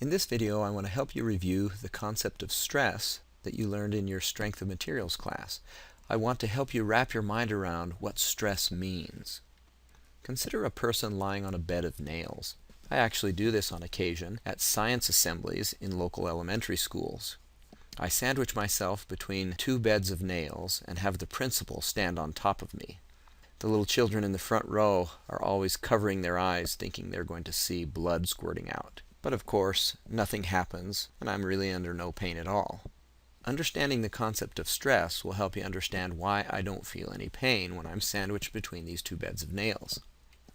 In this video, I want to help you review the concept of stress that you learned in your Strength of Materials class. I want to help you wrap your mind around what stress means. Consider a person lying on a bed of nails. I actually do this on occasion at science assemblies in local elementary schools. I sandwich myself between two beds of nails and have the principal stand on top of me. The little children in the front row are always covering their eyes, thinking they're going to see blood squirting out. But of course, nothing happens, and I'm really under no pain at all. Understanding the concept of stress will help you understand why I don't feel any pain when I'm sandwiched between these two beds of nails.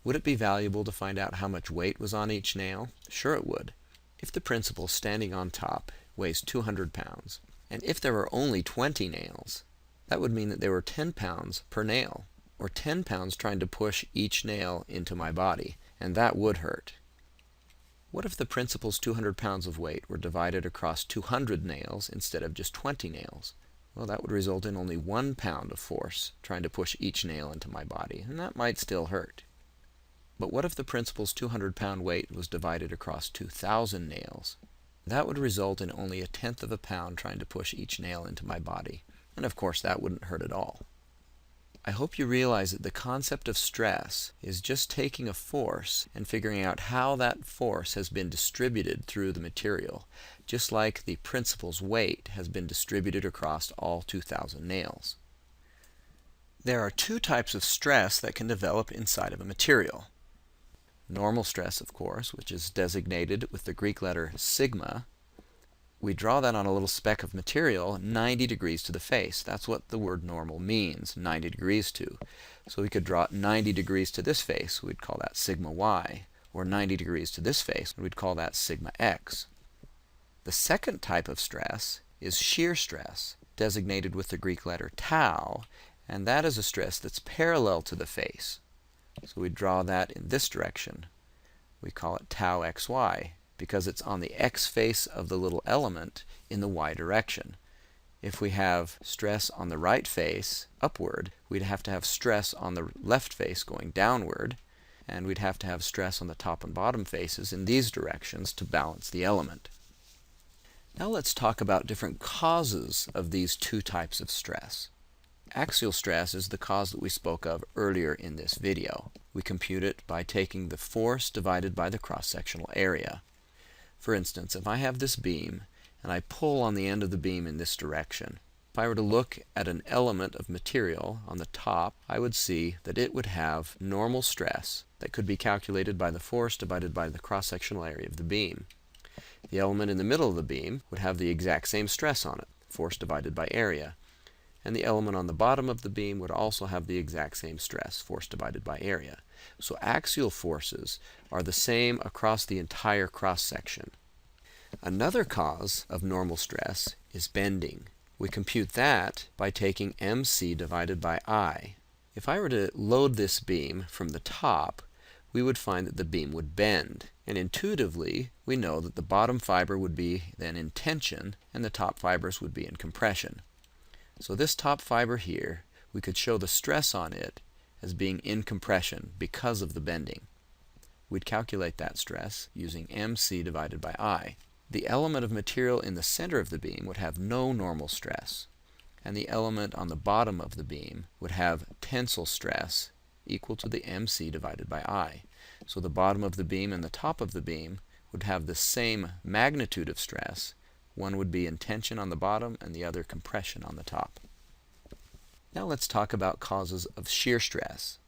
Would it be valuable to find out how much weight was on each nail? Sure it would. If the principal standing on top weighs 200 pounds, and if there were only 20 nails, that would mean that there were 10 pounds per nail, or 10 pounds trying to push each nail into my body, and that would hurt. What if the principal's 200 pounds of weight were divided across 200 nails instead of just 20 nails? Well, that would result in only 1 pound of force trying to push each nail into my body, and that might still hurt. But what if the principal's 200-pound weight was divided across 2,000 nails? That would result in only 1/10 of a pound trying to push each nail into my body, and of course that wouldn't hurt at all. I hope you realize that the concept of stress is just taking a force and figuring out how that force has been distributed through the material, just like the principal's weight has been distributed across all 2,000 nails. There are two types of stress that can develop inside of a material. Normal stress, of course, which is designated with the Greek letter sigma. We draw that on a little speck of material 90 degrees to the face. That's what the word normal means, 90 degrees to. So we could draw it 90 degrees to this face. We'd call that sigma y. Or 90 degrees to this face. We'd call that sigma x. The second type of stress is shear stress, designated with the Greek letter tau. And that is a stress that's parallel to the face. So we draw that in this direction. We call it tau xy, because it's on the x face of the little element in the y direction. If we have stress on the right face, upward, we'd have to have stress on the left face going downward, and we'd have to have stress on the top and bottom faces in these directions to balance the element. Now let's talk about different causes of these two types of stress. Axial stress is the cause that we spoke of earlier in this video. We compute it by taking the force divided by the cross-sectional area. For instance, if I have this beam and I pull on the end of the beam in this direction, if I were to look at an element of material on the top, I would see that it would have normal stress that could be calculated by the force divided by the cross-sectional area of the beam. The element in the middle of the beam would have the exact same stress on it, force divided by area. And the element on the bottom of the beam would also have the exact same stress, force divided by area. So axial forces are the same across the entire cross-section. Another cause of normal stress is bending. We compute that by taking mc divided by I. If I were to load this beam from the top, we would find that the beam would bend. And intuitively, we know that the bottom fiber would be then in tension and the top fibers would be in compression. So this top fiber here, we could show the stress on it as being in compression because of the bending. We'd calculate that stress using mc divided by I. The element of material in the center of the beam would have no normal stress, and the element on the bottom of the beam would have tensile stress equal to the mc divided by I. So the bottom of the beam and the top of the beam would have the same magnitude of stress. One would be in tension on the bottom and the other compression on the top. Now let's talk about causes of shear stress.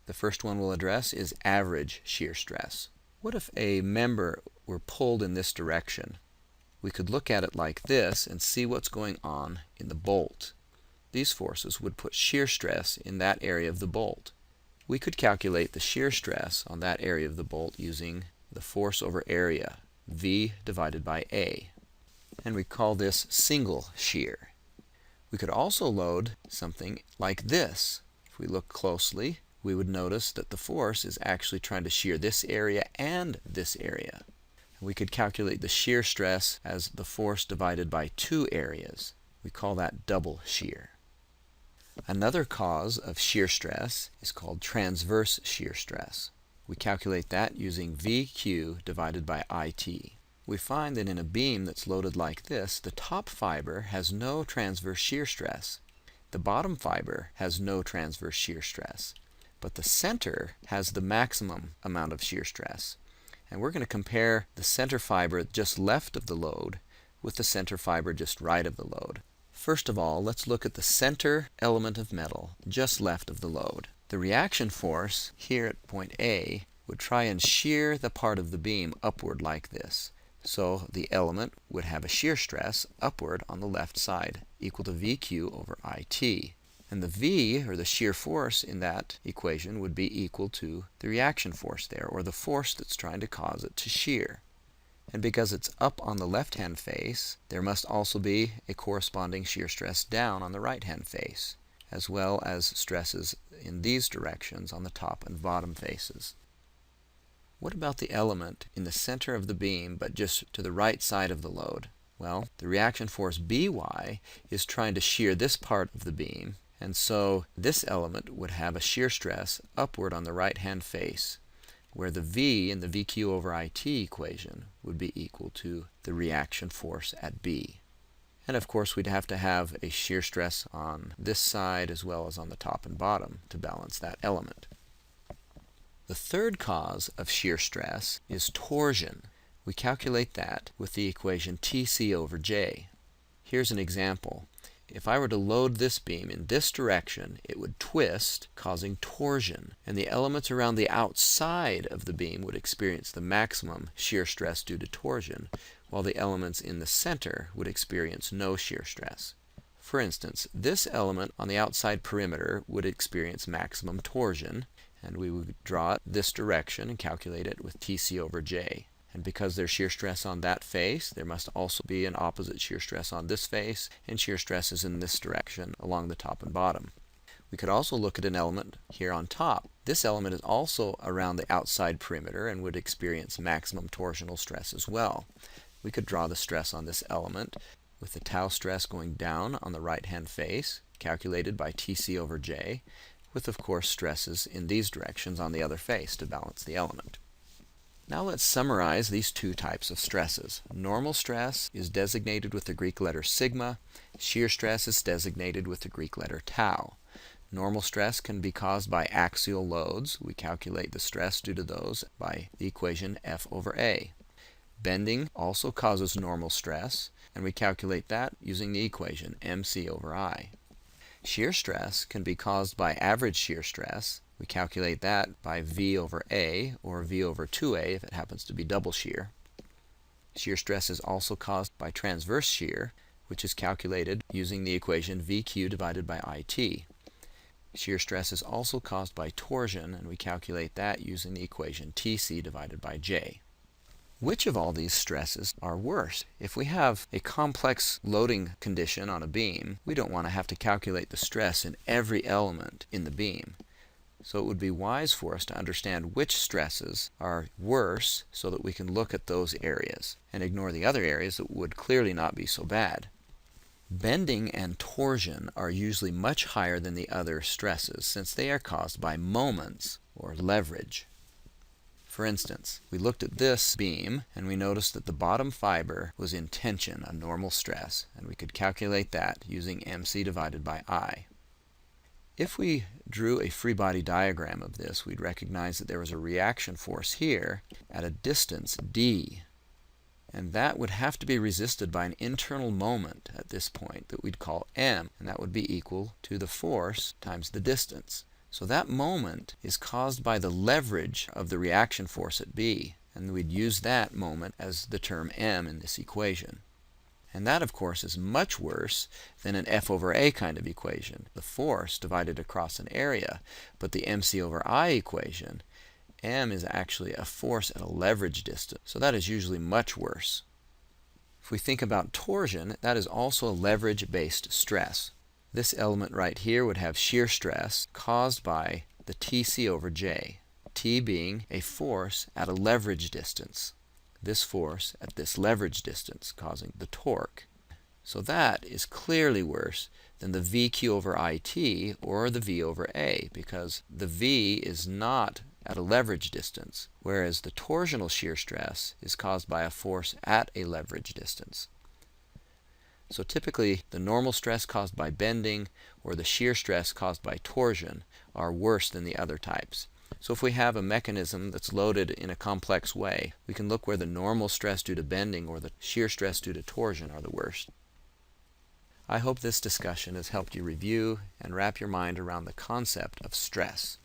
The first one we'll address is average shear stress. What if a member were pulled in this direction? We could look at it like this and see what's going on in the bolt. These forces would put shear stress in that area of the bolt. We could calculate the shear stress on that area of the bolt using the force over area, V divided by A. And we call this single shear. We could also load something like this. If we look closely, we would notice that the force is actually trying to shear this area and this area. We could calculate the shear stress as the force divided by two areas. We call that double shear. Another cause of shear stress is called transverse shear stress. We calculate that using VQ divided by IT. we find that in a beam that's loaded like this, the top fiber has no transverse shear stress. The bottom fiber has no transverse shear stress. But the center has the maximum amount of shear stress. And we're going to compare the center fiber just left of the load with the center fiber just right of the load. First of all, let's look at the center element of metal just left of the load. The reaction force here at point A would try and shear the part of the beam upward like this. So the element would have a shear stress upward on the left side equal to VQ over IT. And the V, or the shear force in that equation, would be equal to the reaction force there, or the force that's trying to cause it to shear. And because it's up on the left-hand face, there must also be a corresponding shear stress down on the right-hand face, as well as stresses in these directions on the top and bottom faces. What about the element in the center of the beam, but just to the right side of the load? Well, the reaction force By is trying to shear this part of the beam, and so this element would have a shear stress upward on the right-hand face, where the V in the VQ over IT equation would be equal to the reaction force at B. And of course we'd have to have a shear stress on this side as well as on the top and bottom to balance that element. The third cause of shear stress is torsion. We calculate that with the equation Tc over J. Here's an example. If I were to load this beam in this direction, it would twist, causing torsion, and the elements around the outside of the beam would experience the maximum shear stress due to torsion, while the elements in the center would experience no shear stress. For instance, this element on the outside perimeter would experience maximum torsion, and we would draw it this direction and calculate it with Tc over J. And because there's shear stress on that face, there must also be an opposite shear stress on this face, and shear stresses in this direction along the top and bottom. We could also look at an element here on top. This element is also around the outside perimeter and would experience maximum torsional stress as well. We could draw the stress on this element with the tau stress going down on the right-hand face, calculated by Tc over J, with of course stresses in these directions on the other face to balance the element. Now let's summarize these two types of stresses. Normal stress is designated with the Greek letter sigma. Shear stress is designated with the Greek letter tau. Normal stress can be caused by axial loads. We calculate the stress due to those by the equation F over A. Bending also causes normal stress, and we calculate that using the equation mc over I. Shear stress can be caused by average shear stress. We calculate that by V over A, or V over 2A if it happens to be double shear. Shear stress is also caused by transverse shear, which is calculated using the equation VQ divided by IT. Shear stress is also caused by torsion, and we calculate that using the equation Tc divided by J. Which of all these stresses are worse? If we have a complex loading condition on a beam, we don't want to have to calculate the stress in every element in the beam. So it would be wise for us to understand which stresses are worse so that we can look at those areas and ignore the other areas that would clearly not be so bad. Bending and torsion are usually much higher than the other stresses since they are caused by moments or leverage. For instance, we looked at this beam and we noticed that the bottom fiber was in tension, a normal stress, and we could calculate that using mc divided by I. If we drew a free body diagram of this, we'd recognize that there was a reaction force here at a distance d, and that would have to be resisted by an internal moment at this point that we'd call m, and that would be equal to the force times the distance. So that moment is caused by the leverage of the reaction force at B, and we'd use that moment as the term m in this equation. And that, of course, is much worse than an F over A kind of equation, the force divided across an area. But the mc over I equation, m is actually a force at a leverage distance, so that is usually much worse. If we think about torsion, that is also a leverage-based stress. This element right here would have shear stress caused by the Tc over J, T being a force at a leverage distance. This force at this leverage distance causing the torque. So that is clearly worse than the VQ over IT or the V over A, because the V is not at a leverage distance, whereas the torsional shear stress is caused by a force at a leverage distance. So typically, the normal stress caused by bending or the shear stress caused by torsion are worse than the other types. So if we have a mechanism that's loaded in a complex way, we can look where the normal stress due to bending or the shear stress due to torsion are the worst. I hope this discussion has helped you review and wrap your mind around the concept of stress.